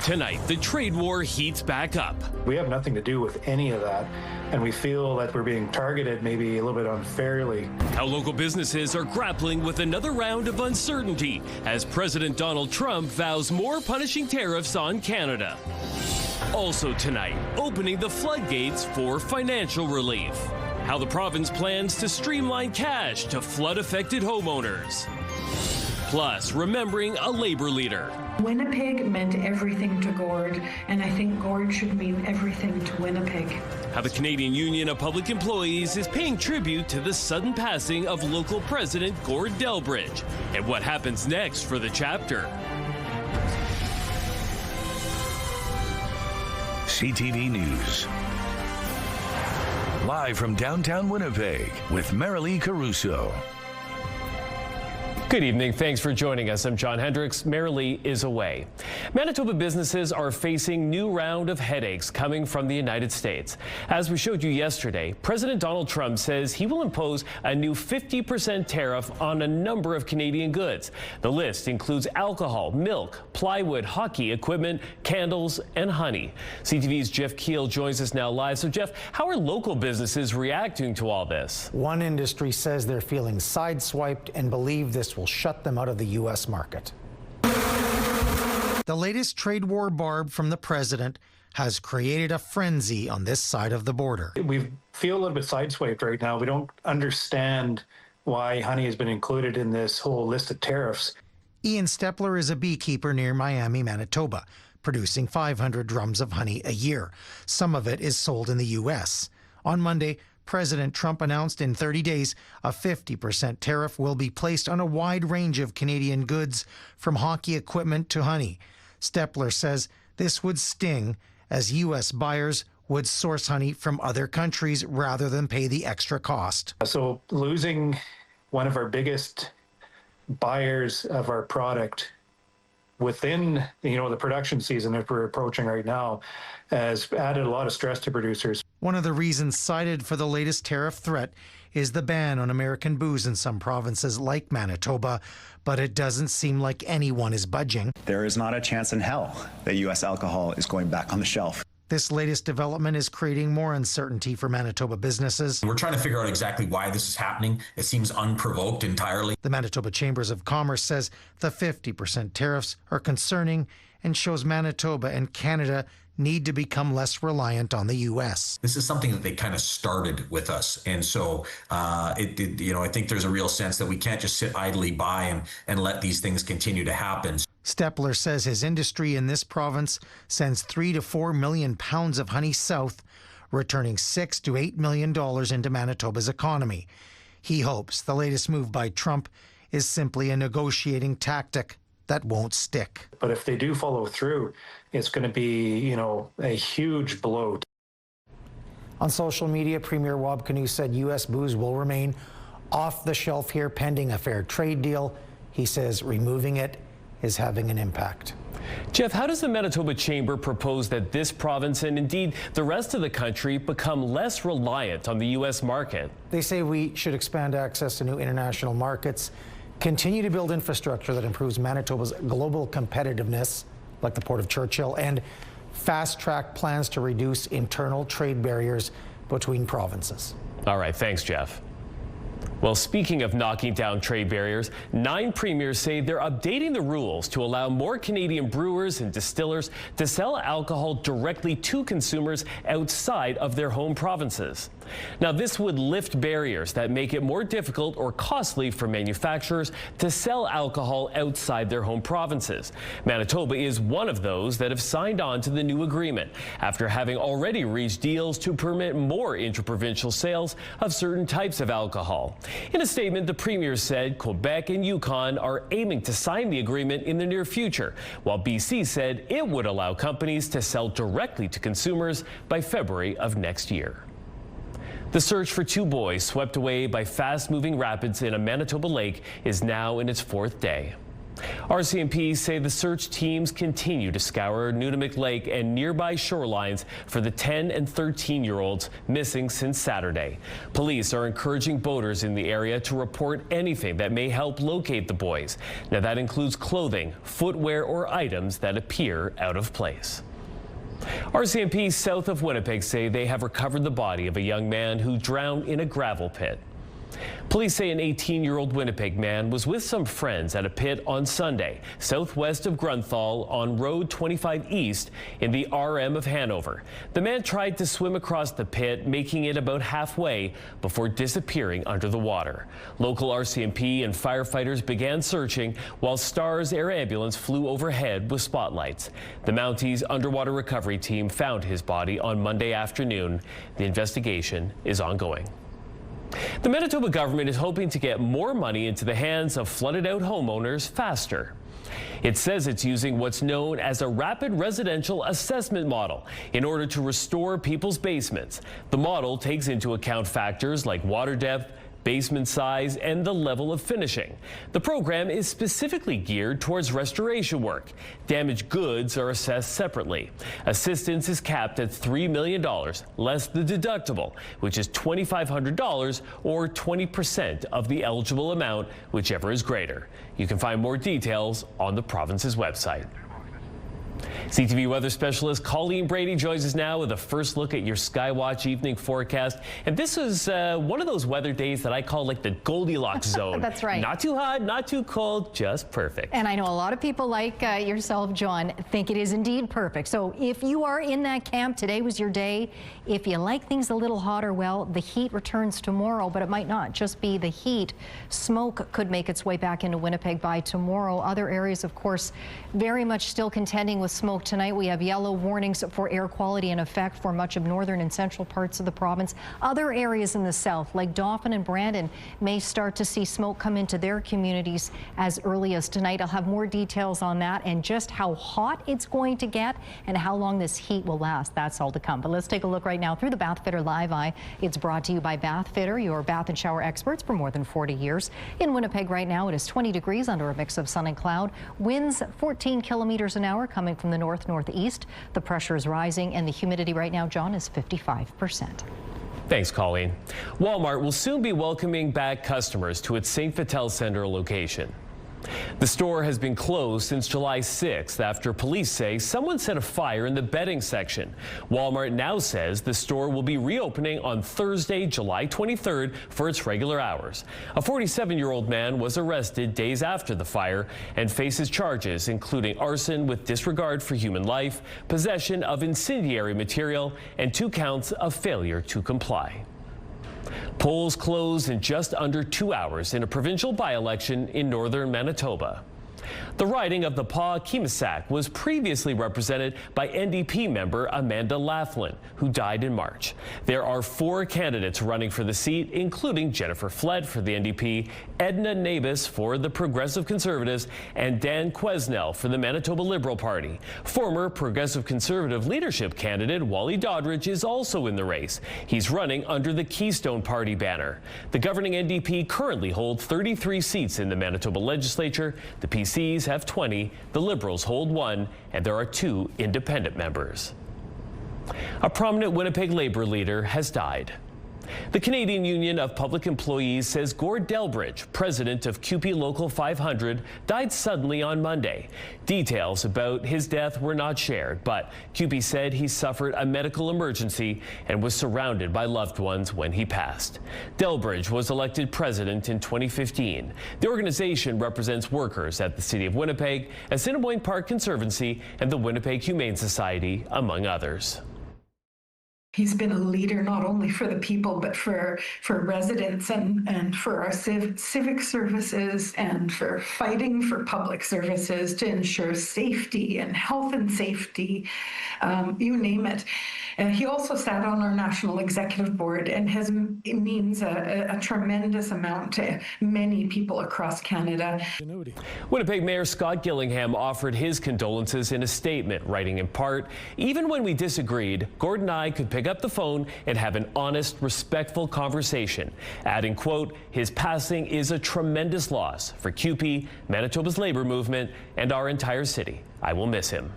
Tonight, the trade war heats back up. We have nothing to do with any of that, and we feel that we're being targeted maybe a little bit unfairly. How local businesses are grappling with another round of uncertainty as President Donald Trump vows more punishing tariffs on Canada. Also tonight, opening the floodgates for financial relief. How the province plans to streamline cash to flood-affected homeowners. Plus, remembering a labor leader. Winnipeg meant everything to Gord, and I think Gord should mean everything to Winnipeg. How the Canadian Union of Public Employees is paying tribute to the sudden passing of local president Gord Delbridge, and what happens next for the chapter. CTV News. Live from downtown Winnipeg with Marilee Caruso. Good evening. Thanks for joining us. I'm John Hendricks. Marilee is away. Manitoba businesses are facing new round of headaches coming from the United States. As we showed you yesterday, President Donald Trump says he will impose a new 50% tariff on a number of Canadian goods. The list includes alcohol, milk, plywood, hockey equipment, candles, and honey. CTV's Jeff Keel joins us now live. So, Jeff, how are local businesses reacting to all this? One industry says they're feeling sideswiped and believe this will shut them out of the U.S. market. The latest trade war barb from the president has created a frenzy on this side of the border. We feel a little bit sideswiped right now. We don't understand why honey has been included in this whole list of tariffs. Ian Stepler is a beekeeper near Miami, Manitoba, producing 500 drums of honey a year. Some of it is sold in the U.S. On Monday, President Trump announced in 30 days a 50% tariff will be placed on a wide range of Canadian goods, from hockey equipment to honey. Stepler says this would sting, as U.S. buyers would source honey from other countries rather than pay the extra cost. So losing one of our biggest buyers of our product within the production season that we're approaching right now has added a lot of stress to producers. One of the reasons cited for the latest tariff threat is the ban on American booze in some provinces like Manitoba, but it doesn't seem like anyone is budging. There is not a chance in hell that U.S. alcohol is going back on the shelf. This latest development is creating more uncertainty for Manitoba businesses. We're trying to figure out exactly why this is happening. It seems unprovoked entirely. The Manitoba Chambers of Commerce says the 50% tariffs are concerning and shows Manitoba and Canada need to become less reliant on the U.S. This is something that they kind of started with us. And so I think there's a real sense that we can't just sit idly by and let these things continue to happen. Stepler says his industry in this province sends 3 to 4 million pounds of honey south, returning $6 to $8 million into Manitoba's economy. He hopes the latest move by Trump is simply a negotiating tactic that won't stick. But if they do follow through, it's going to be, a huge blow. On social media, Premier Wab Kinew said U.S. booze will remain off the shelf here pending a fair trade deal. He says removing it is having an impact. Jeff, how does the Manitoba Chamber propose that this province and indeed the rest of the country become less reliant on the U.S. market? They say we should expand access to new international markets, continue to build infrastructure that improves Manitoba's global competitiveness, like the Port of Churchill, and fast-track plans to reduce internal trade barriers between provinces. All right, thanks, Jeff. Well, speaking of knocking down trade barriers, 9 premiers say they're updating the rules to allow more Canadian brewers and distillers to sell alcohol directly to consumers outside of their home provinces. Now, this would lift barriers that make it more difficult or costly for manufacturers to sell alcohol outside their home provinces. Manitoba is one of those that have signed on to the new agreement after having already reached deals to permit more interprovincial sales of certain types of alcohol. In a statement, the Premier said Quebec and Yukon are aiming to sign the agreement in the near future, while BC said it would allow companies to sell directly to consumers by February of next year. The search for 2 boys swept away by fast-moving rapids in a Manitoba lake is now in its 4th day. RCMP say the search teams continue to scour Nunavik Lake and nearby shorelines for the 10 and 13-year-olds missing since Saturday. Police are encouraging boaters in the area to report anything that may help locate the boys. Now that includes clothing, footwear, or items that appear out of place. RCMP south of Winnipeg say they have recovered the body of a young man who drowned in a gravel pit. Police say an 18-year-old Winnipeg man was with some friends at a pit on Sunday, southwest of Grunthal on Road 25 East in the RM of Hanover. The man tried to swim across the pit, making it about halfway before disappearing under the water. Local RCMP and firefighters began searching while STARS Air Ambulance flew overhead with spotlights. The Mounties Underwater Recovery Team found his body on Monday afternoon. The investigation is ongoing. The Manitoba government is hoping to get more money into the hands of flooded-out homeowners faster. It says it's using what's known as a rapid residential assessment model in order to restore people's basements. The model takes into account factors like water depth, basement size, and the level of finishing. The program is specifically geared towards restoration work. Damaged goods are assessed separately. Assistance is capped at $3 million, less the deductible, which is $2,500 or 20% of the eligible amount, whichever is greater. You can find more details on the province's website. CTV weather specialist Colleen Brady joins us now with a first look at your Skywatch evening forecast. And this is one of those weather days that I call like the Goldilocks zone. That's right. Not too hot, not too cold, just perfect. And I know a lot of people like yourself, John, think it is indeed perfect. So if you are in that camp, today was your day. If you like things a little hotter, well, the heat returns tomorrow, but it might not just be the heat. Smoke could make its way back into Winnipeg by tomorrow. Other areas, of course, very much still contending with smoke tonight. We have yellow warnings for air quality in effect for much of northern and central parts of the province. Other areas in the south, like Dauphin and Brandon, may start to see smoke come into their communities as early as tonight. I'll have more details on that and just how hot it's going to get and how long this heat will last. That's all to come. But let's take a look right now through the Bath Fitter Live Eye. It's brought to you by Bath Fitter, your bath and shower experts for more than 40 years. In Winnipeg right now, it is 20 degrees under a mix of sun and cloud. Winds 14 kilometers an hour coming from the northeast. The pressure is rising and the humidity right now, John, is 55%. Thanks, Colleen. Walmart will soon be welcoming back customers to its St. Vital Center location. The store has been closed since July 6th after police say someone set a fire in the bedding section. Walmart now says the store will be reopening on Thursday, July 23rd for its regular hours. A 47-year-old man was arrested days after the fire and faces charges including arson with disregard for human life, possession of incendiary material, and 2 counts of failure to comply. Polls close in just under 2 hours in a provincial by-election in northern Manitoba. The riding of the Pas-Kimissac was previously represented by NDP member Amanda Laughlin, who died in March. There are 4 candidates running for the seat, including Jennifer Flett for the NDP, Edna Nabis for the Progressive Conservatives, and Dan Quesnel for the Manitoba Liberal Party. Former Progressive Conservative leadership candidate Wally Doddridge is also in the race. He's running under the Keystone Party banner. The governing NDP currently hold 33 seats in the Manitoba legislature. The PCs have 20, the Liberals hold 1, and there are 2 independent members. A prominent Winnipeg Labour leader has died. The Canadian Union of Public Employees says Gord Delbridge, president of CUPE Local 500, died suddenly on Monday. Details about his death were not shared, but CUPE said he suffered a medical emergency and was surrounded by loved ones when he passed. Delbridge was elected president in 2015. The organization represents workers at the City of Winnipeg, Assiniboine Park Conservancy, and the Winnipeg Humane Society, among others. He's been a leader not only for the people, but for residents and for our civic services and for fighting for public services to ensure safety and health and safety, you name it. He also sat on our national executive board and means a tremendous amount to many people across Canada. Winnipeg Mayor Scott Gillingham offered his condolences in a statement, writing in part, "Even when we disagreed, Gordon and I could pick up the phone and have an honest, respectful conversation," adding, quote, "His passing is a tremendous loss for CUPE, Manitoba's labor movement, and our entire city. I will miss him."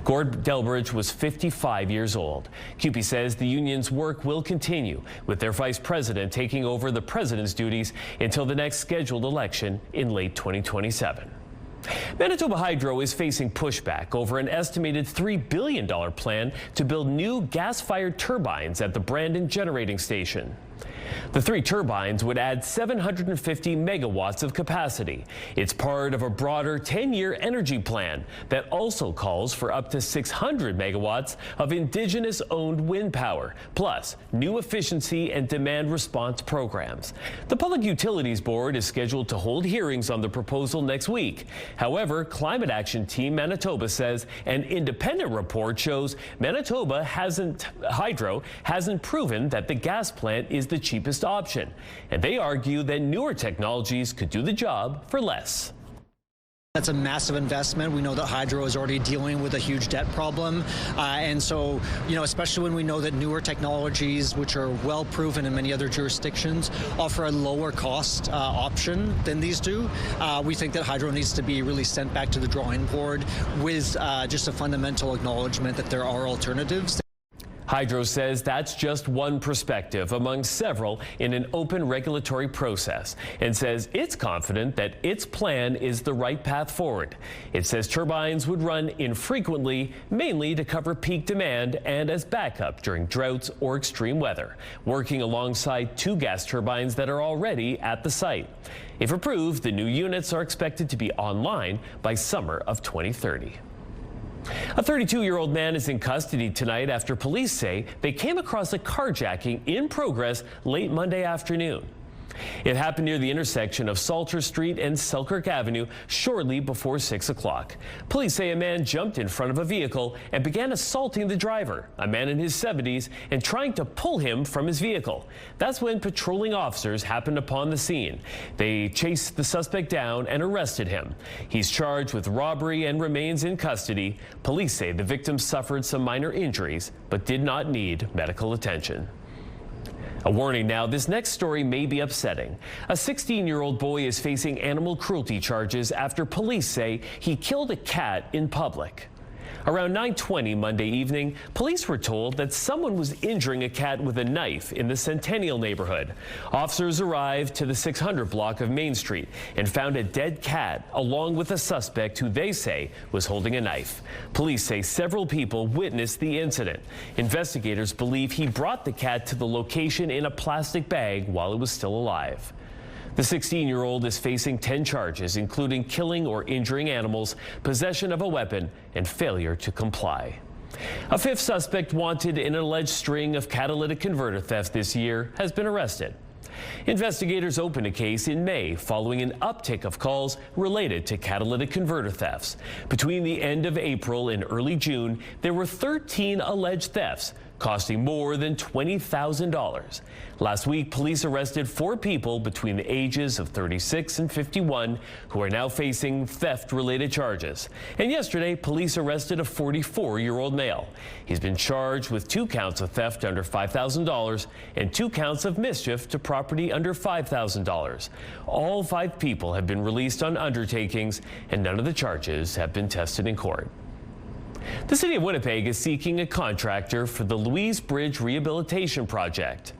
Gord Delbridge was 55 years old. CUPE says the union's work will continue, with their vice president taking over the president's duties until the next scheduled election in late 2027. Manitoba Hydro is facing pushback over an estimated $3 billion plan to build new gas-fired turbines at the Brandon Generating Station. The 3 turbines would add 750 megawatts of capacity. It's part of a broader 10-year energy plan that also calls for up to 600 megawatts of Indigenous-owned wind power, plus new efficiency and demand response programs. The Public Utilities Board is scheduled to hold hearings on the proposal next week. However, Climate Action Team Manitoba says an independent report shows Hydro hasn't proven that the gas plant is the cheapest option, and they argue that newer technologies could do the job for less. That's a massive investment. We know that Hydro is already dealing with a huge debt problem. And so, especially when we know that newer technologies, which are well proven in many other jurisdictions, offer a lower cost option than these do, we think that Hydro needs to be really sent back to the drawing board with just a fundamental acknowledgement that there are alternatives. Hydro says that's just one perspective among several in an open regulatory process, and says it's confident that its plan is the right path forward. It says turbines would run infrequently, mainly to cover peak demand and as backup during droughts or extreme weather, working alongside 2 gas turbines that are already at the site. If approved, the new units are expected to be online by summer of 2030. A 32-year-old man is in custody tonight after police say they came across a carjacking in progress late Monday afternoon. It happened near the intersection of Salter Street and Selkirk Avenue shortly before 6 o'clock. Police say a man jumped in front of a vehicle and began assaulting the driver, a man in his 70s, and trying to pull him from his vehicle. That's when patrolling officers happened upon the scene. They chased the suspect down and arrested him. He's charged with robbery and remains in custody. Police say the victim suffered some minor injuries but did not need medical attention. A warning now, this next story may be upsetting. A 16-year-old boy is facing animal cruelty charges after police say he killed a cat in public. Around 9:20 Monday evening, police were told that someone was injuring a cat with a knife in the Centennial neighborhood. Officers arrived to the 600 block of Main Street and found a dead cat along with a suspect who they say was holding a knife. Police say several people witnessed the incident. Investigators believe he brought the cat to the location in a plastic bag while it was still alive. The 16-year-old is facing 10 charges, including killing or injuring animals, possession of a weapon, and failure to comply. A 5th suspect wanted in an alleged string of catalytic converter thefts this year has been arrested. Investigators opened a case in May following an uptick of calls related to catalytic converter thefts. Between the end of April and early June, there were 13 alleged thefts, costing more than $20,000. Last week, police arrested 4 people between the ages of 36 and 51 who are now facing theft-related charges. And yesterday, police arrested a 44-year-old male. He's been charged with 2 counts of theft under $5,000 and 2 counts of mischief to property under $5,000. All 5 people have been released on undertakings, and none of the charges have been tested in court. The City of Winnipeg is seeking a contractor for the Louise Bridge Rehabilitation Project.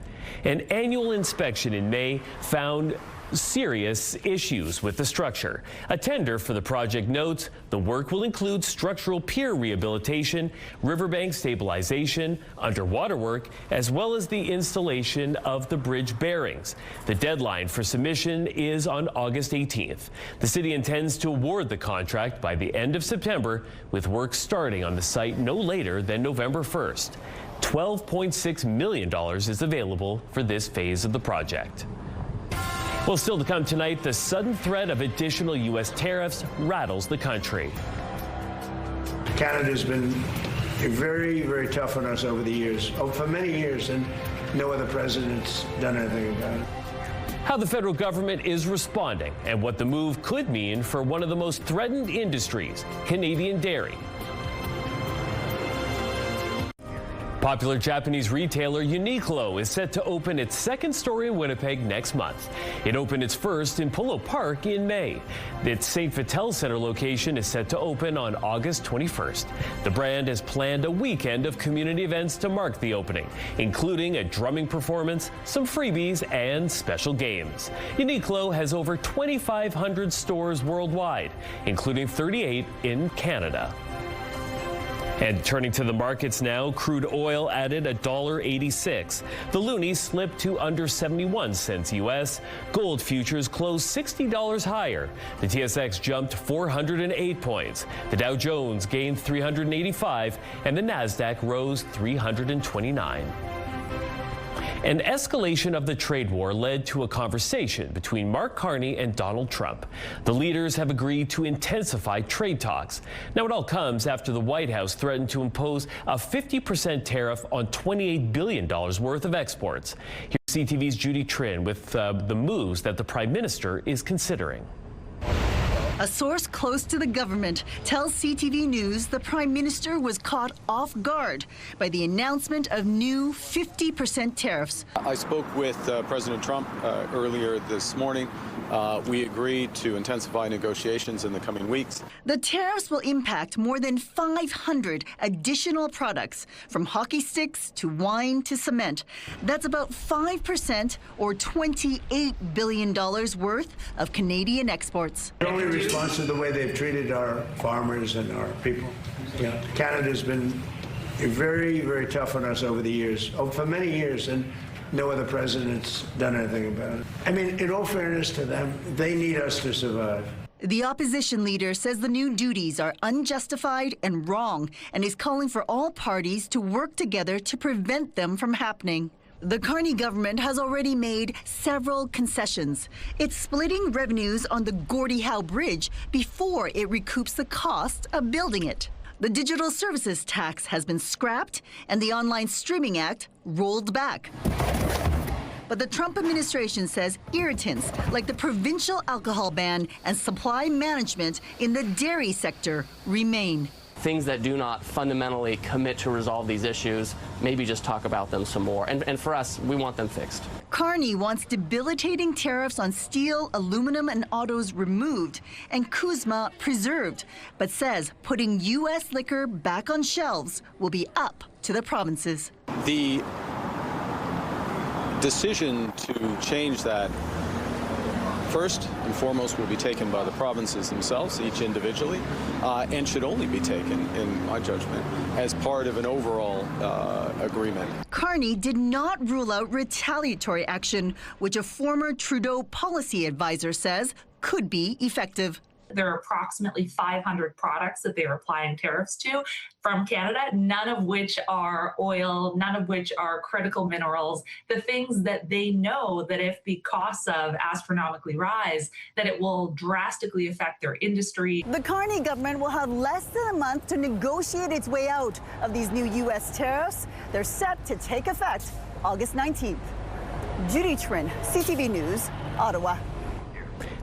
An annual inspection in May found serious issues with the structure. A tender for the project notes the work will include structural pier rehabilitation, riverbank stabilization, underwater work, as well as the installation of the bridge bearings. The deadline for submission is on August 18th. The city intends to award the contract by the end of September, with work starting on the site no later than November 1st. $12.6 million is available for this phase of the project. Well, still to come tonight, the sudden threat of additional U.S. tariffs rattles the country. Canada's been very, very tough on us over the years, for many years, and no other president's done anything about it. How the federal government is responding and what the move could mean for one of the most threatened industries, Canadian dairy. Popular Japanese retailer Uniqlo is set to open its second store in Winnipeg next month. It opened its first in Polo Park in May. Its St. Vital Centre location is set to open on August 21st. The brand has planned a weekend of community events to mark the opening, including a drumming performance, some freebies, and special games. Uniqlo has over 2,500 stores worldwide, including 38 in Canada. And turning to the markets now, crude oil added $1.86. The loonie slipped to under 71 cents U.S. Gold futures closed $60 higher. The TSX jumped 408 points. The Dow Jones gained 385, and the Nasdaq rose 329. An escalation of the trade war led to a conversation between Mark Carney and Donald Trump. The leaders have agreed to intensify trade talks. Now, it all comes after the White House threatened to impose a 50% tariff on $28 billion worth of exports. Here's CTV's Judy Trin with the moves that the Prime Minister is considering. A source close to the government tells CTV News the Prime Minister was caught off guard by the announcement of new 50% tariffs. I spoke with President Trump earlier this morning. We agreed to intensify negotiations in the coming weeks. The tariffs will impact more than 500 additional products, from hockey sticks to wine to cement. That's about 5% or $28 billion worth of Canadian exports. Only response to the way they've treated our farmers and our people. Yeah. Canada's been very, very tough on us over the years, for many years, and no other president's done anything about it. I mean, in all fairness to them, they need us to survive. The opposition leader says the new duties are unjustified and wrong, and is calling for all parties to work together to prevent them from happening. The Carney government has already made several concessions. It's splitting revenues on the Gordie Howe Bridge before it recoups the cost of building it. The digital services tax has been scrapped, and the Online Streaming Act rolled back. But the Trump administration says irritants like the provincial alcohol ban and supply management in the dairy sector remain. Things that do not fundamentally commit to resolve these issues, maybe just talk about them some more. And for us, we want them fixed. Carney wants debilitating tariffs on steel, aluminum, and autos removed, and CUSMA preserved, but says putting U.S. liquor back on shelves will be up to the provinces. The decision to change that, first and foremost, will be taken by the provinces themselves, each individually, and should only be taken, in my judgment, as part of an overall agreement. Carney did not rule out retaliatory action, which a former Trudeau policy advisor says could be effective. There are approximately 500 products that they are applying tariffs to from Canada, none of which are oil, none of which are critical minerals, the things that they know that if the costs of astronomically rise, that it will drastically affect their industry. The Carney government will have less than a month to negotiate its way out of these new U.S. tariffs. They're set to take effect August 19th. Judy Trin, CTV News, Ottawa.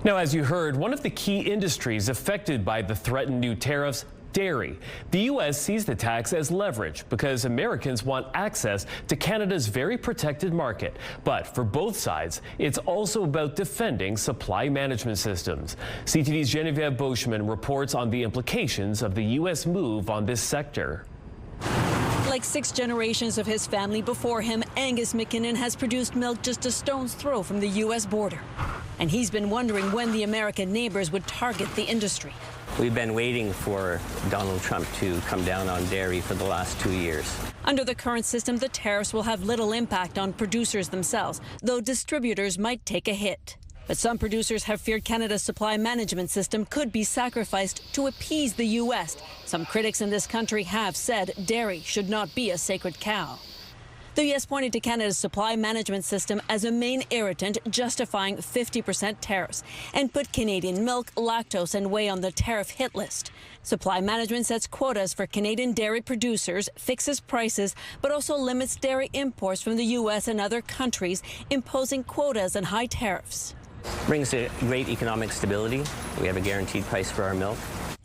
Now, as you heard, one of the key industries affected by the threatened new tariffs, dairy. The U.S. sees the tax as leverage because Americans want access to Canada's very protected market. But for both sides, it's also about defending supply management systems. CTV's Genevieve Boschman reports on the implications of the U.S. move on this sector. Like 6 generations of his family before him, Angus McKinnon has produced milk just a stone's throw from the U.S. border. And he's been wondering when the American neighbors would target the industry. We've been waiting for Donald Trump to come down on dairy for the last 2 years. Under the current system, the tariffs will have little impact on producers themselves, though distributors might take a hit. But some producers have feared Canada's supply management system could be sacrificed to appease the U.S. Some critics in this country have said dairy should not be a sacred cow. The U.S. pointed to Canada's supply management system as a main irritant, justifying 50% tariffs, and put Canadian milk, lactose, and whey on the tariff hit list. Supply management sets quotas for Canadian dairy producers, fixes prices, but also limits dairy imports from the U.S. and other countries, imposing quotas and high tariffs. Brings a great economic stability. We have a guaranteed price for our milk.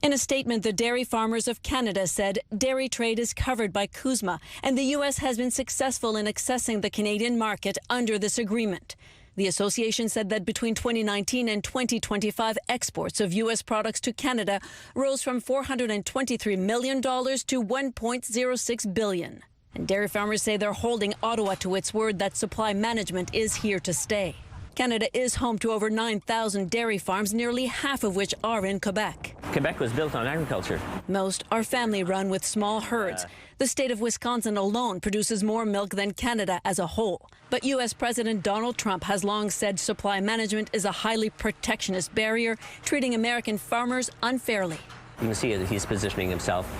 In a statement, the Dairy Farmers of Canada said dairy trade is covered by CUSMA, and the U.S. has been successful in accessing the Canadian market under this agreement. The association said that between 2019 and 2025, exports of U.S. products to Canada rose from $423 million to $1.06 billion. And dairy farmers say they're holding Ottawa to its word that supply management is here to stay. Canada is home to over 9,000 dairy farms, nearly half of which are in Quebec. Quebec was built on agriculture. Most are family-run with small herds. The state of Wisconsin alone produces more milk than Canada as a whole. But U.S. President Donald Trump has long said supply management is a highly protectionist barrier, treating American farmers unfairly. You can see that he's positioning himself,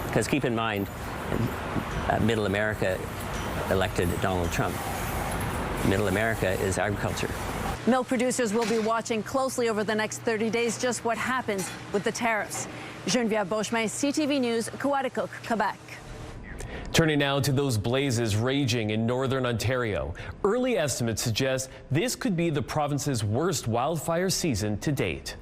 because keep in mind, Middle America elected Donald Trump. Middle America is agriculture. Milk producers will be watching closely over the next 30 days just what happens with the tariffs. Geneviève Beauchemin, CTV News, Coaticook, Quebec. Turning now to those blazes raging in northern Ontario. Early estimates suggest this could be the province's worst wildfire season to date.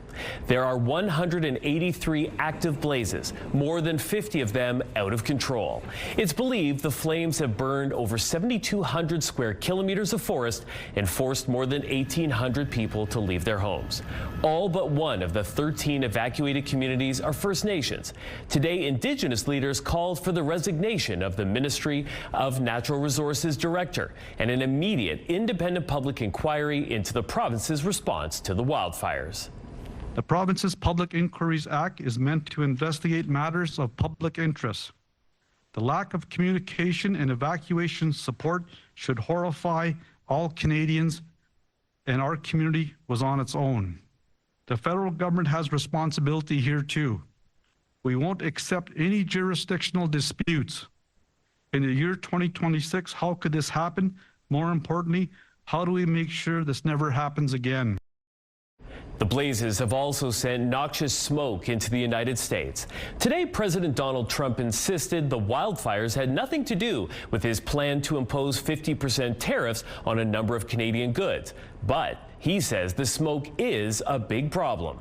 There are 183 active blazes, more than 50 of them out of control. It's believed the flames have burned over 7,200 square kilometers of forest and forced more than 1,800 people to leave their homes. All but one of the 13 evacuated communities are First Nations. Today, Indigenous leaders called for the resignation of the Ministry of Natural Resources Director and an immediate independent public inquiry into the province's response to the wildfires. The province's Public Inquiries Act is meant to investigate matters of public interest. The lack of communication and evacuation support should horrify all Canadians, and our community was on its own. The federal government has responsibility here too. We won't accept any jurisdictional disputes. In the year 2026, how could this happen? More importantly, how do we make sure this never happens again? The blazes have also sent noxious smoke into the United States. Today, President Donald Trump insisted the wildfires had nothing to do with his plan to impose 50% tariffs on a number of Canadian goods. But he says the smoke is a big problem.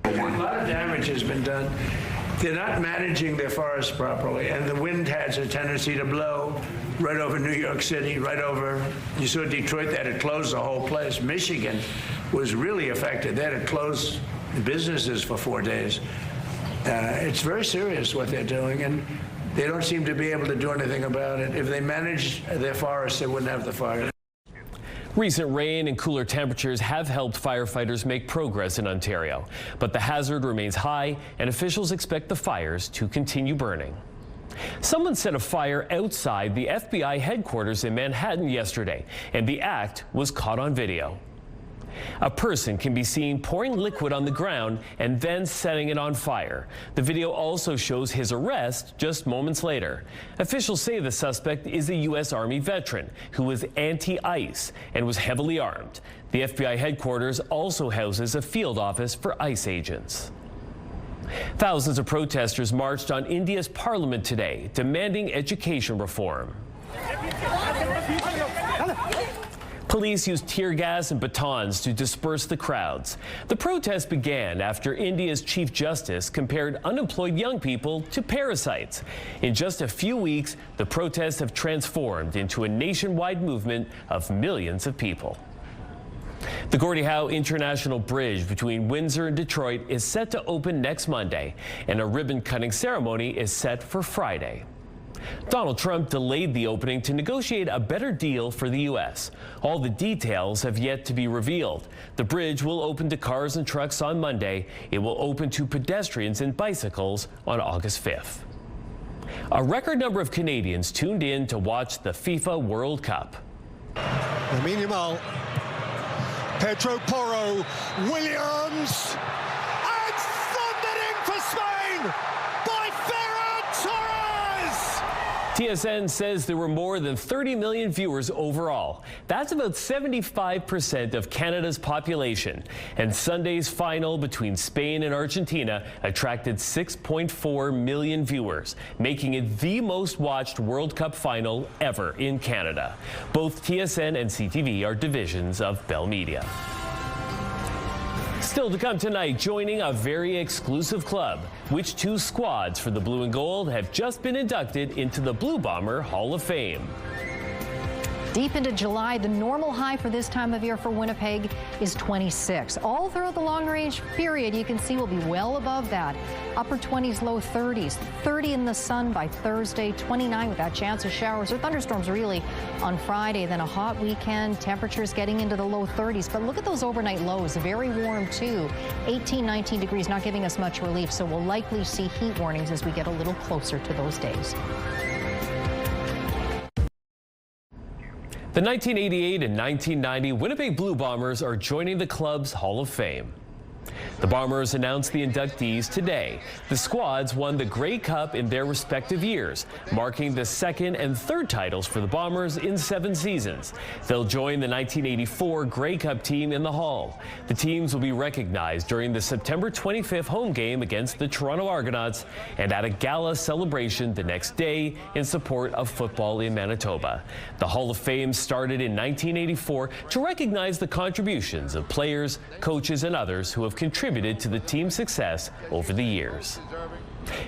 A lot of damage has been done. They're not managing their forests properly, and the wind has a tendency to blow right over New York City, right over, you saw Detroit, they had to close the whole place. Michigan was really affected. They had to close businesses for 4 days. It's very serious what they're doing, and they don't seem to be able to do anything about it. If they managed their forests, they wouldn't have the fire. Recent rain and cooler temperatures have helped firefighters make progress in Ontario, but the hazard remains high and officials expect the fires to continue burning. Someone set a fire outside the FBI headquarters in Manhattan yesterday, and the act was caught on video. A person can be seen pouring liquid on the ground and then setting it on fire. The video also shows his arrest just moments later. Officials say the suspect is a U.S. Army veteran who was anti-ICE and was heavily armed. The FBI headquarters also houses a field office for ICE agents. Thousands of protesters marched on India's parliament today, demanding education reform. Police used tear gas and batons to disperse the crowds. The protest began after India's Chief Justice compared unemployed young people to parasites. In just a few weeks, the protests have transformed into a nationwide movement of millions of people. The Gordie Howe International Bridge between Windsor and Detroit is set to open next Monday, and a ribbon-cutting ceremony is set for Friday. Donald Trump delayed the opening to negotiate a better deal for the U.S. All the details have yet to be revealed. The bridge will open to cars and trucks on Monday. It will open to pedestrians and bicycles on August 5th. A record number of Canadians tuned in to watch the FIFA World Cup. Lamine Yamal, Pedro Porro, Williams, and thundered in for Spain by Ferran Torres! TSN says there were more than 30 million viewers overall. That's about 75% of Canada's population. And Sunday's final between Spain and Argentina attracted 6.4 million viewers, making it the most watched World Cup final ever in Canada. Both TSN and CTV are divisions of Bell Media. Still to come tonight, joining a very exclusive club. Which two squads for the Blue and Gold have just been inducted into the Blue Bomber Hall of Fame? Deep into July, the normal high for this time of year for Winnipeg is 26. All throughout the long-range period, you can see we'll be well above that. Upper 20s, low 30s. 30 in the sun by Thursday, 29 with that chance of showers or thunderstorms really on Friday. Then a hot weekend, temperatures getting into the low 30s. But look at those overnight lows, very warm too. 18, 19 degrees, not giving us much relief. So we'll likely see heat warnings as we get a little closer to those days. The 1988 and 1990 Winnipeg Blue Bombers are joining the club's Hall of Fame. The Bombers announced the inductees today. The squads won the Grey Cup in their respective years, marking the second and third titles for the Bombers in 7 seasons. They'll join the 1984 Grey Cup team in the Hall. The teams will be recognized during the September 25th home game against the Toronto Argonauts and at a gala celebration the next day in support of football in Manitoba. The Hall of Fame started in 1984 to recognize the contributions of players, coaches, and others who have contributed to the team's success over the years.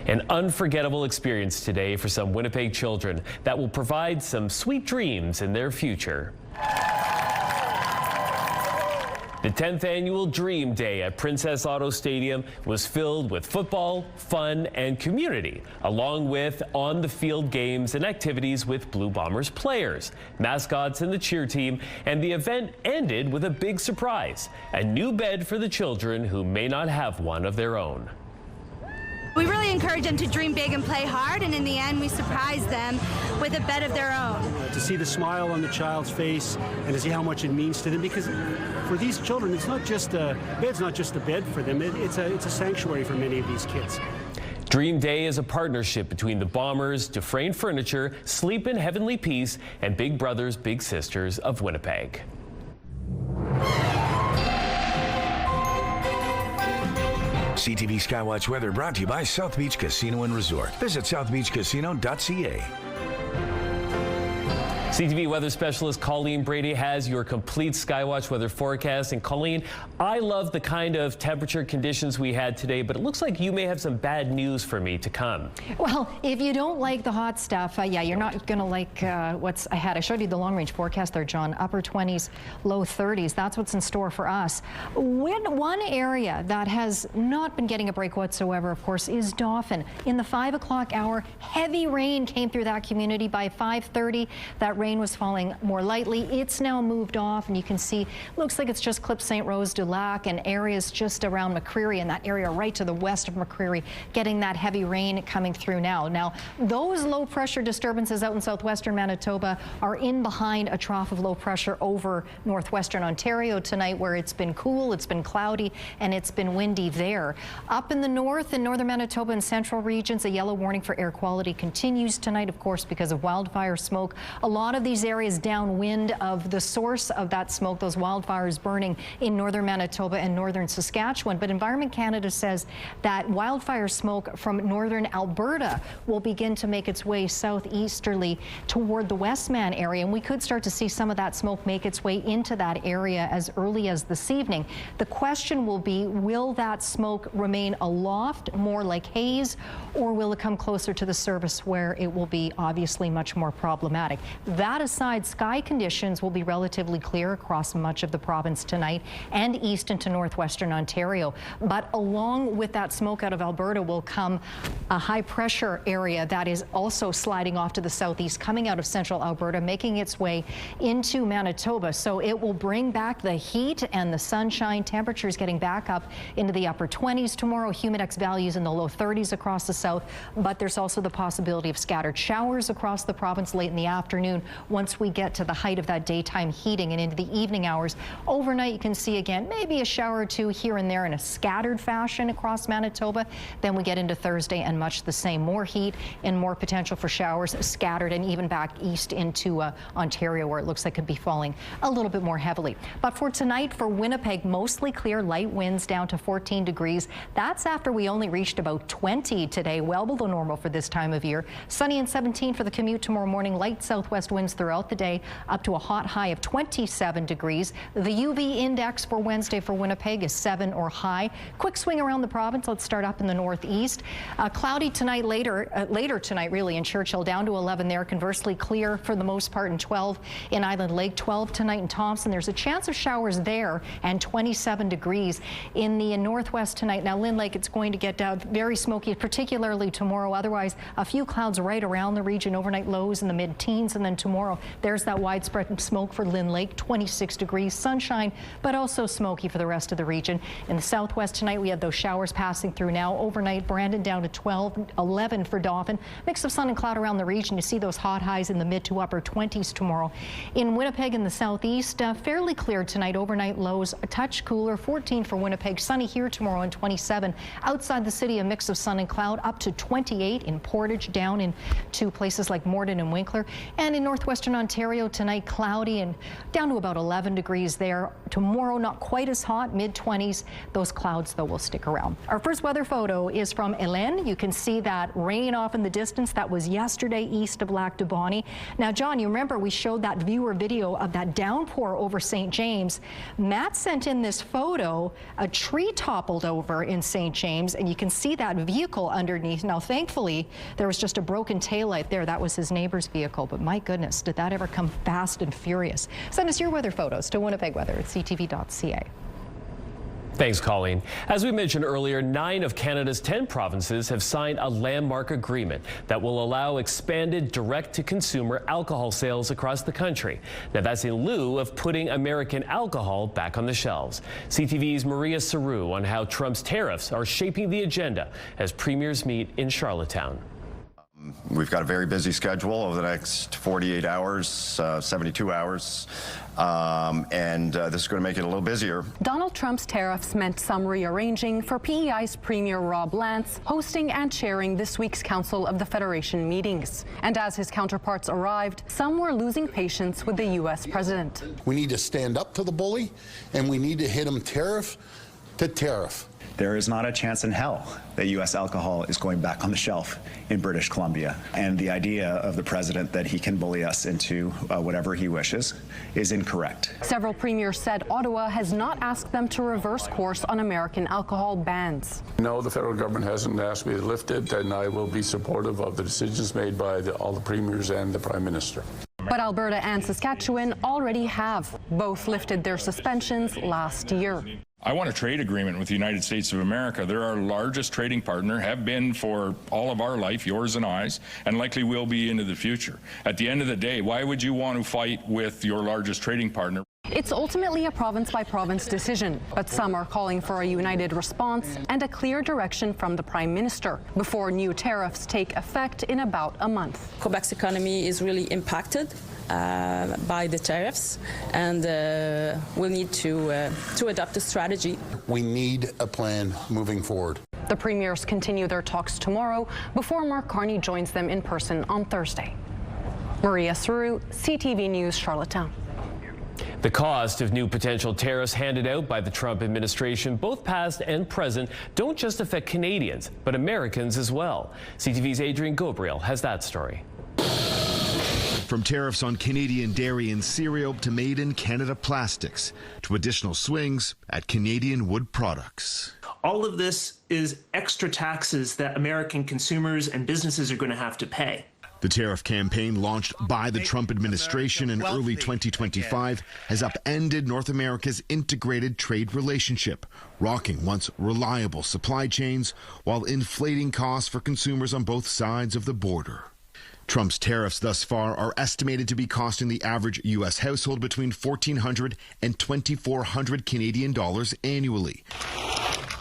An unforgettable experience today for some Winnipeg children that will provide some sweet dreams in their future. The 10th annual Dream Day at Princess Auto Stadium was filled with football, fun, and community, along with on-the-field games and activities with Blue Bombers players, mascots, and the cheer team, and the event ended with a big surprise, a new bed for the children who may not have one of their own. We really encourage them to dream big and play hard, and in the end we surprise them with a bed of their own. To see the smile on the child's face and to see how much it means to them, because for these children it's not just a bed's not just a bed for them, it's a sanctuary for many of these kids. Dream Day is a partnership between the Bombers, Dufresne Furniture, Sleep in Heavenly Peace, and Big Brothers Big Sisters of Winnipeg. CTV Skywatch weather brought to you by South Beach Casino and Resort. Visit southbeachcasino.ca. CTV weather specialist Colleen Brady has your complete Skywatch weather forecast. And Colleen, I love the kind of temperature conditions we had today, but it looks like you may have some bad news for me to come. Well, if you don't like the hot stuff, yeah, you're not going to like what's ahead. I showed you the long-range forecast there, John. Upper 20s, low 30s. That's what's in store for us. One area that has not been getting a break whatsoever, of course, is Dauphin. In the 5 o'clock hour, heavy rain came through that community. By 5:30, that rain was falling more lightly. It's now moved off, and you can see, looks like it's just clipped St. Rose, du Lac, and areas just around McCreary, and that area right to the west of McCreary, getting that heavy rain coming through now. Now, those low pressure disturbances out in southwestern Manitoba are in behind a trough of low pressure over northwestern Ontario tonight, where it's been cool, it's been cloudy, and it's been windy there. Up in the north, in northern Manitoba and central regions, a yellow warning for air quality continues tonight, of course, because of wildfire smoke. A lot of these areas downwind of the source of that smoke, those wildfires burning in northern Manitoba and northern Saskatchewan. But Environment Canada says that wildfire smoke from northern Alberta will begin to make its way southeasterly toward the Westman area, and we could start to see some of that smoke make its way into that area as early as this evening. The question will be, will that smoke remain aloft, more like haze, or will it come closer to the surface where it will be obviously much more problematic? That aside, sky conditions will be relatively clear across much of the province tonight and east into northwestern Ontario. But along with that smoke out of Alberta will come a high pressure area that is also sliding off to the southeast, coming out of central Alberta, making its way into Manitoba. So it will bring back the heat and the sunshine. Temperatures getting back up into the upper 20s tomorrow. Humidex values in the low 30s across the south. But there's also the possibility of scattered showers across the province late in the afternoon, once we get to the height of that daytime heating and into the evening hours. Overnight, you can see again maybe a shower or two here and there in a scattered fashion across Manitoba. Then we get into Thursday and much the same. More heat and more potential for showers scattered and even back east into Ontario, where it looks like it could be falling a little bit more heavily. But for tonight, for Winnipeg, mostly clear, light winds down to 14 degrees. That's after we only reached about 20 today, well below normal for this time of year. Sunny and 17 for the commute tomorrow morning. Light southwest winds throughout the day, up to a hot high of 27 degrees. The UV index for Wednesday for Winnipeg is 7 or high. Quick swing around the province. Let's start up in the northeast. Cloudy tonight, later tonight really in Churchill, down to 11 there. Conversely, clear for the most part in 12 in Island Lake, 12 tonight in Thompson. There's a chance of showers there and 27 degrees in the northwest tonight. Now, Lynn Lake, it's going to get very smoky, particularly tomorrow. Otherwise, a few clouds right around the region. Overnight lows in the mid-teens, and then tomorrow there's that widespread smoke for Lynn Lake, 26 degrees, sunshine, but also smoky for the rest of the region. In the southwest tonight, we have those showers passing through now. Overnight, Brandon down to 12, 11 for Dauphin. Mix of sun and cloud around the region. You see those hot highs in the mid to upper 20s tomorrow. In Winnipeg in the southeast, fairly clear tonight. Overnight lows a touch cooler, 14 for Winnipeg. Sunny here tomorrow and 27. Outside the city, a mix of sun and cloud, up to 28 in Portage, down into places like Morden and Winkler. And in northwestern Ontario tonight, cloudy and down to about 11 degrees there. Tomorrow, not quite as hot, mid-20s. Those clouds, though, will stick around. Our first weather photo is from Hélène. You can see that rain off in the distance. That was yesterday east of Lac du Bonnet. Now, John, you remember we showed that viewer video of that downpour over St. James. Matt sent in this photo. A tree toppled over in St. James, and you can see that vehicle underneath. Now, thankfully, there was just a broken taillight there. That was his neighbor's vehicle, but my goodness, did that ever come fast and furious. Send us your weather photos to Winnipeg Weather at ctv.ca. Thanks, Colleen. As we mentioned earlier, 9 of Canada's 10 provinces have signed a landmark agreement that will allow expanded direct-to-consumer alcohol sales across the country. Now, that's in lieu of putting American alcohol back on the shelves. CTV's Maria Saru on how Trump's tariffs are shaping the agenda as premiers meet in Charlottetown. We've got a very busy schedule over the next 48 hours, 72 hours, and this is going to make it a little busier. Donald Trump's tariffs meant some rearranging for PEI's Premier Rob Lance hosting and chairing this week's Council of the Federation meetings. And as his counterparts arrived, some were losing patience with the U.S. president. We need to stand up to the bully, and we need to hit him tariff to tariff. There is not a chance in hell that U.S. alcohol is going back on the shelf in British Columbia. And the idea of the president that he can bully us into whatever he wishes is incorrect. Several premiers said Ottawa has not asked them to reverse course on American alcohol bans. No, the federal government hasn't asked me to lift it, and I will be supportive of the decisions made by all the premiers and the Prime Minister. But Alberta and Saskatchewan already have. Both lifted their suspensions last year. I want a trade agreement with the United States of America. They're our largest trading partner, have been for all of our life, yours and I's, and likely will be into the future. At the end of the day, why would you want to fight with your largest trading partner? It's ultimately a province-by-province decision, but some are calling for a united response and a clear direction from the Prime Minister before new tariffs take effect in about a month. Quebec's economy is really impacted by the tariffs, and we'll need to adopt a strategy. We need a plan moving forward. The premiers continue their talks tomorrow before Mark Carney joins them in person on Thursday. Maria Saru, CTV News, Charlottetown. The cost of new potential tariffs handed out by the Trump administration, both past and present, don't just affect Canadians, but Americans as well. CTV's Adrian Gabriel has that story. From tariffs on Canadian dairy and cereal to made in Canada plastics to additional swings at Canadian wood products. All of this is extra taxes that American consumers and businesses are going to have to pay. The tariff campaign launched by the Trump administration in early 2025 has upended North America's integrated trade relationship, rocking once reliable supply chains while inflating costs for consumers on both sides of the border. Trump's tariffs thus far are estimated to be costing the average U.S. household between $1,400 and $2,400 Canadian dollars annually.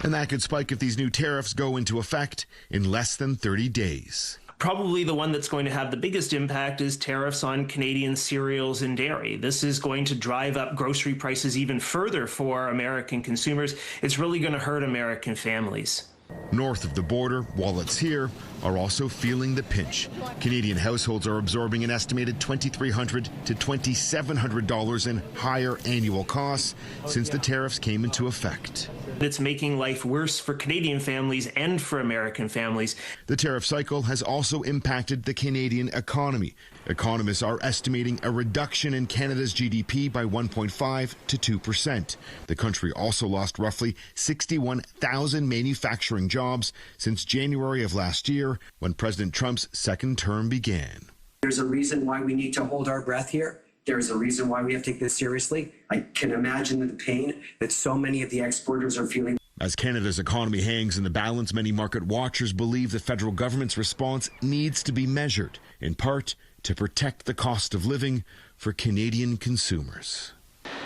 And that could spike if these new tariffs go into effect in less than 30 days. Probably the one that's going to have the biggest impact is tariffs on Canadian cereals and dairy. This is going to drive up grocery prices even further for American consumers. It's really going to hurt American families. North of the border, wallets here are also feeling the pinch. Canadian households are absorbing an estimated $2,300 to $2,700 in higher annual costs since the tariffs came into effect. It's making life worse for Canadian families and for American families. The tariff cycle has also impacted the Canadian economy. Economists are estimating a reduction in Canada's GDP by 1.5 to 2%. The country also lost roughly 61,000 manufacturing jobs since January of last year, when President Trump's second term began. There's a reason why we need to hold our breath here. There's a reason why we have to take this seriously. I can imagine the pain that so many of the exporters are feeling. As Canada's economy hangs in the balance, many market watchers believe the federal government's response needs to be measured, in part to protect the cost of living for Canadian consumers.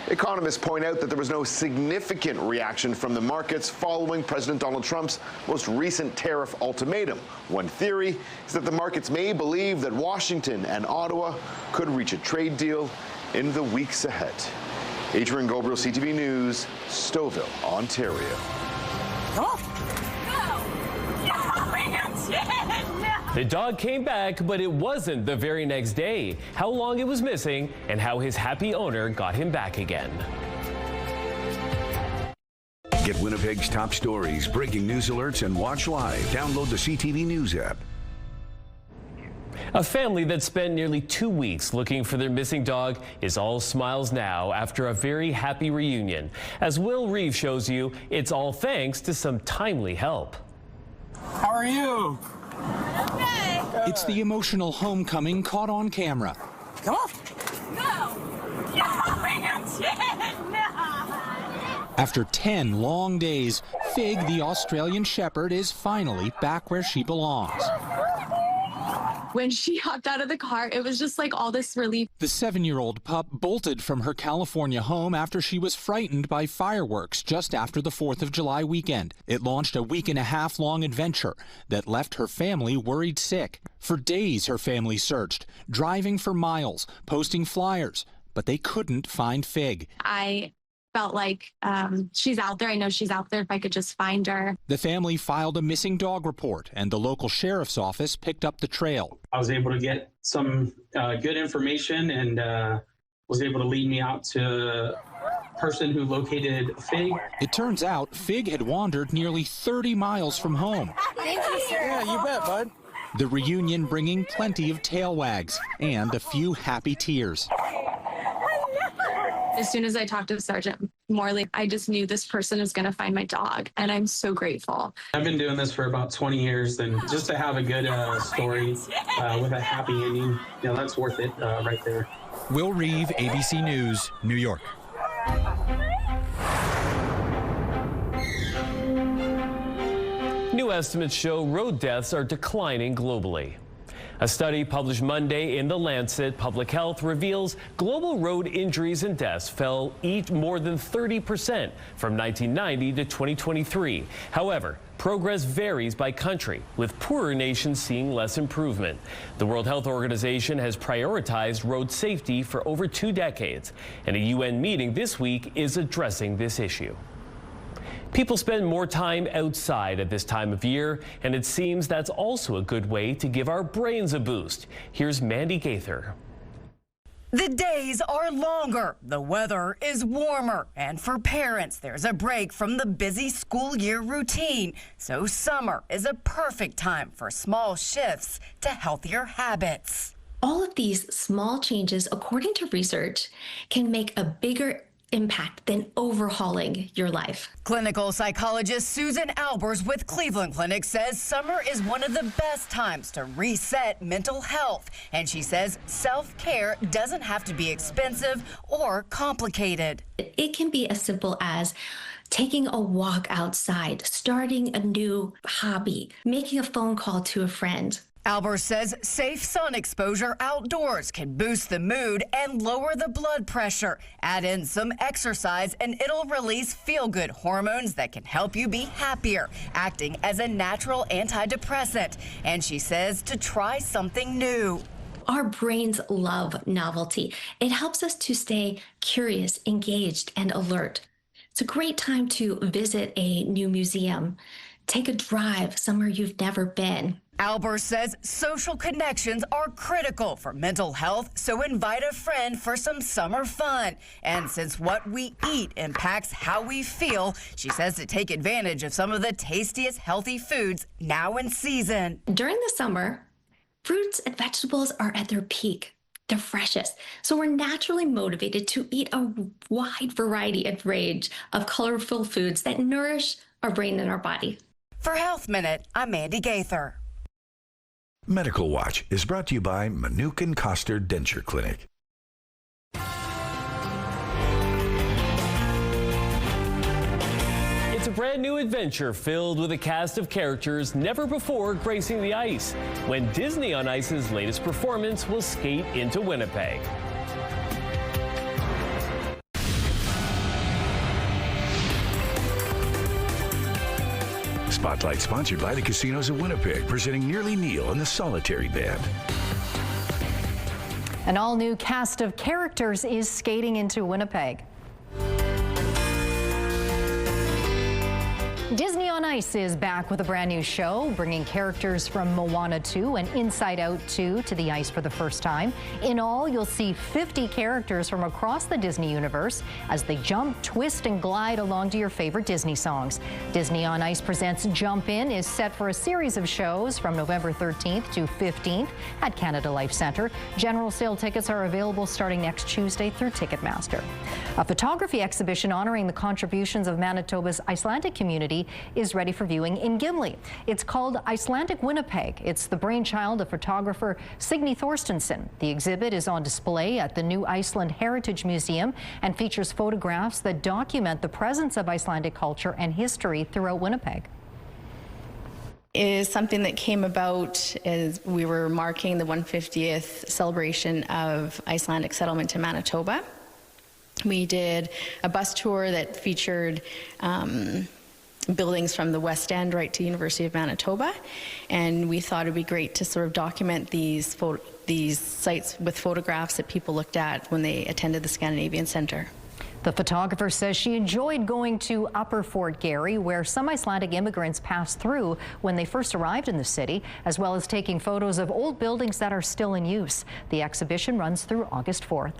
Economists point out that there was no significant reaction from the markets following President Donald Trump's most recent tariff ultimatum. One theory is that the markets may believe that Washington and Ottawa could reach a trade deal in the weeks ahead. Adrian Gobriel, CTV News, Stouffville, Ontario. The dog came back, but it wasn't the very next day. How long it was missing and how his happy owner got him back again. Get Winnipeg's top stories, breaking news alerts, and watch live. Download the CTV News app. A family that spent nearly 2 weeks looking for their missing dog is all smiles now after a very happy reunion. As Will Reeve shows you, it's all thanks to some timely help. How are you? Okay. It's the emotional homecoming caught on camera. Come on. No. After 10 long days, Fig, the Australian Shepherd, is finally back where she belongs. When she hopped out of the car, it was just like all this relief. The 7-year-old pup bolted from her California home after she was frightened by fireworks just after the 4th of July weekend. It launched a week-and-a-half-long adventure that left her family worried sick. For days, her family searched, driving for miles, posting flyers, but they couldn't find Fig. I felt like she's out there. I know she's out there if I could just find her. The family filed a missing dog report, and the local sheriff's office picked up the trail. I was able to get some good information and was able to lead me out to a person who located Fig. It turns out Fig had wandered nearly 30 miles from home. Thank you, sir. Yeah, you bet, bud. The reunion bringing plenty of tail wags and a few happy tears. As soon as I talked to Sergeant Morley, I just knew this person was going to find my dog, and I'm so grateful. I've been doing this for about 20 years, and just to have a good story with a happy ending, that's worth it right there. Will Reeve, ABC News, New York. New estimates show road deaths are declining globally. A study published Monday in The Lancet Public Health reveals global road injuries and deaths fell more than 30% from 1990 to 2023. However, progress varies by country, with poorer nations seeing less improvement. The World Health Organization has prioritized road safety for over 2 decades, and a UN meeting this week is addressing this issue. People spend more time outside at this time of year, and it seems that's also a good way to give our brains a boost. Here's Mandy Gaither. The days are longer, the weather is warmer, and for parents, there's a break from the busy school year routine. So summer is a perfect time for small shifts to healthier habits. All of these small changes, according to research, can make a bigger impact than overhauling your life. Clinical psychologist Susan Albers with Cleveland Clinic says summer is one of the best times to reset mental health. And she says self-care doesn't have to be expensive or complicated. It can be as simple as taking a walk outside, starting a new hobby, making a phone call to a friend. Albert says safe sun exposure outdoors can boost the mood and lower the blood pressure. Add in some exercise and it'll release feel-good hormones that can help you be happier, acting as a natural antidepressant. And she says to try something new. Our brains love novelty. It helps us to stay curious, engaged, and alert. It's a great time to visit a new museum, take a drive somewhere you've never been. Albert says social connections are critical for mental health, so invite a friend for some summer fun. And since what we eat impacts how we feel, she says to take advantage of some of the tastiest healthy foods now in season. During the summer, fruits and vegetables are at their peak. They're freshest. So we're naturally motivated to eat a wide variety and range of colorful foods that nourish our brain and our body. For Health Minute, I'm Mandy Gaither. Medical Watch is brought to you by Manukin Koster Denture Clinic. It's a brand new adventure filled with a cast of characters never before gracing the ice when Disney on Ice's latest performance will skate into Winnipeg. Spotlight sponsored by the Casinos of Winnipeg, presenting Nearly Neil and the Solitary Band. An all-new cast of characters is skating into Winnipeg. Disney on Ice is back with a brand new show, bringing characters from Moana 2 and Inside Out 2 to the ice for the first time. In all, you'll see 50 characters from across the Disney universe as they jump, twist, and glide along to your favorite Disney songs. Disney on Ice presents Jump In is set for a series of shows from November 13th to 15th at Canada Life Centre. General sale tickets are available starting next Tuesday through Ticketmaster. A photography exhibition honoring the contributions of Manitoba's Icelandic community is ready for viewing in Gimli. It's called Icelandic Winnipeg. It's the brainchild of photographer Signy Thorstensen. The exhibit is on display at the New Iceland Heritage Museum and features photographs that document the presence of Icelandic culture and history throughout Winnipeg. It is something that came about as we were marking the 150th celebration of Icelandic settlement in Manitoba. We did a bus tour that featured buildings from the West End right to University of Manitoba, and we thought it'd be great to sort of document these sites with photographs that people looked at when they attended the Scandinavian Centre. The photographer says she enjoyed going to Upper Fort Garry, where some Icelandic immigrants passed through when they first arrived in the city, as well as taking photos of old buildings that are still in use. The exhibition runs through August 4th.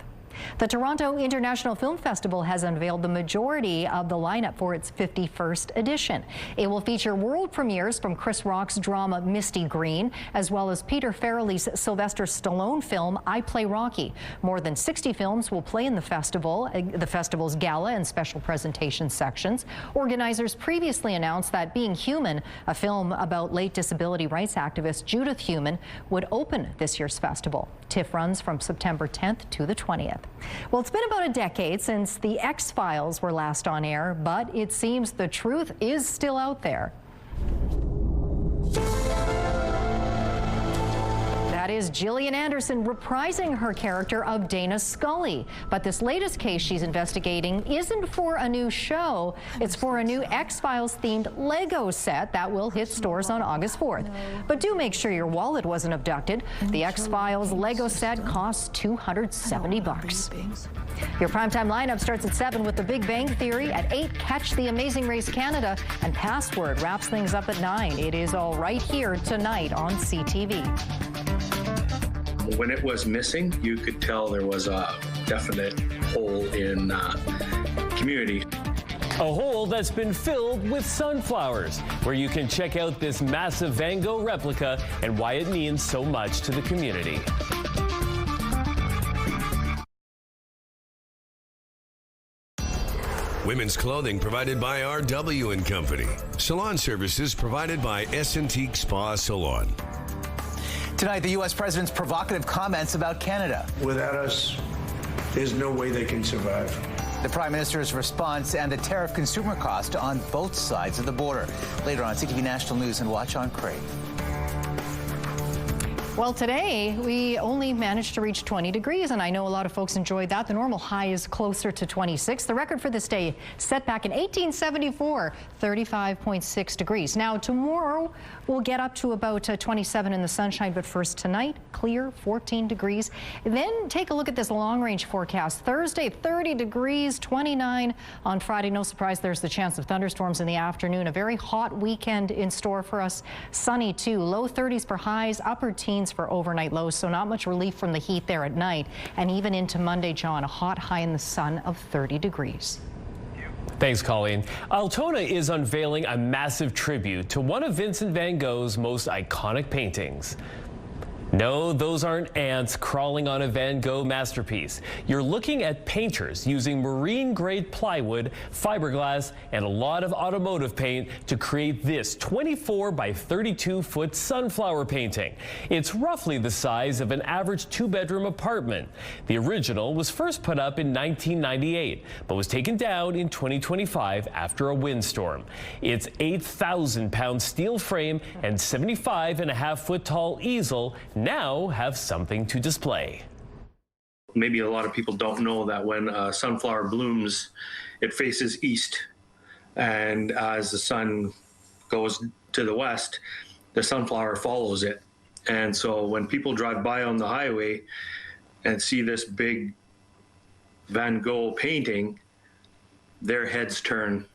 The Toronto International Film Festival has unveiled the majority of the lineup for its 51st edition. It will feature world premieres from Chris Rock's drama Misty Green, as well as Peter Farrelly's Sylvester Stallone film I Play Rocky. More than 60 films will play in the festival's gala and special presentation sections. Organizers previously announced that Being Human, a film about late disability rights activist Judith Human, would open this year's festival. TIFF runs from September 10th to the 20th. Well, it's been about a decade since the X-Files were last on air, but it seems the truth is still out there. That is Gillian Anderson reprising her character of Dana Scully. But this latest case she's investigating isn't for a new show. It's for a new X-Files themed Lego set that will hit stores on August 4th. But do make sure your wallet wasn't abducted. The X-Files Lego set costs $270. Your primetime lineup starts at 7 with The Big Bang Theory. At 8, catch The Amazing Race Canada. And Password wraps things up at 9. It is all right here tonight on CTV. When it was missing, you could tell there was a definite hole in community. A hole that's been filled with sunflowers, where you can check out this massive Van Gogh replica and why it means so much to the community. Women's clothing provided by RW & Company. Salon services provided by S&T Spa Salon. Tonight, the U.S. president's provocative comments about Canada. Without us, there's no way they can survive. The prime minister's response and the tariff consumer cost on both sides of the border. Later on CTV National News and watch on Crave. Well, today we only managed to reach 20 degrees, and I know a lot of folks enjoyed that. The normal high is closer to 26. The record for this day set back in 1874, 35.6 degrees. Now, tomorrow we'll get up to about 27 in the sunshine, but first tonight, clear, 14 degrees. Then take a look at this long-range forecast. Thursday, 30 degrees, 29 on Friday. No surprise, there's the chance of thunderstorms in the afternoon. A very hot weekend in store for us. Sunny, too. Low 30s for highs, upper teens for overnight lows, so not much relief from the heat there at night. And even into Monday, John, a hot high in the sun of 30 degrees. Thanks, Colleen. Altona is unveiling a massive tribute to one of Vincent van Gogh's most iconic paintings. No, those aren't ants crawling on a Van Gogh masterpiece. You're looking at painters using marine-grade plywood, fiberglass, and a lot of automotive paint to create this 24 by 32-foot sunflower painting. It's roughly the size of an average two-bedroom apartment. The original was first put up in 1998, but was taken down in 2025 after a windstorm. Its 8,000-pound steel frame and 75.5-foot tall easel now have something to display. Maybe a lot of people don't know that when a sunflower blooms, it faces east. And as the sun goes to the west, the sunflower follows it. And so when people drive by on the highway and see this big Van Gogh painting, their heads turn.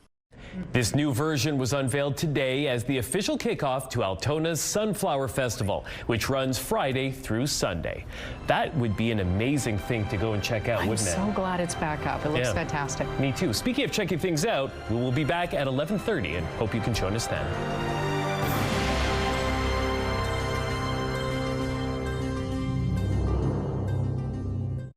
This new version was unveiled today as the official kickoff to Altona's Sunflower Festival, which runs Friday through Sunday. That would be an amazing thing to go and check out, wouldn't it? I'm so glad it's back up. It looks fantastic. Me too. Speaking of checking things out, we will be back at 11:30 and hope you can join us then.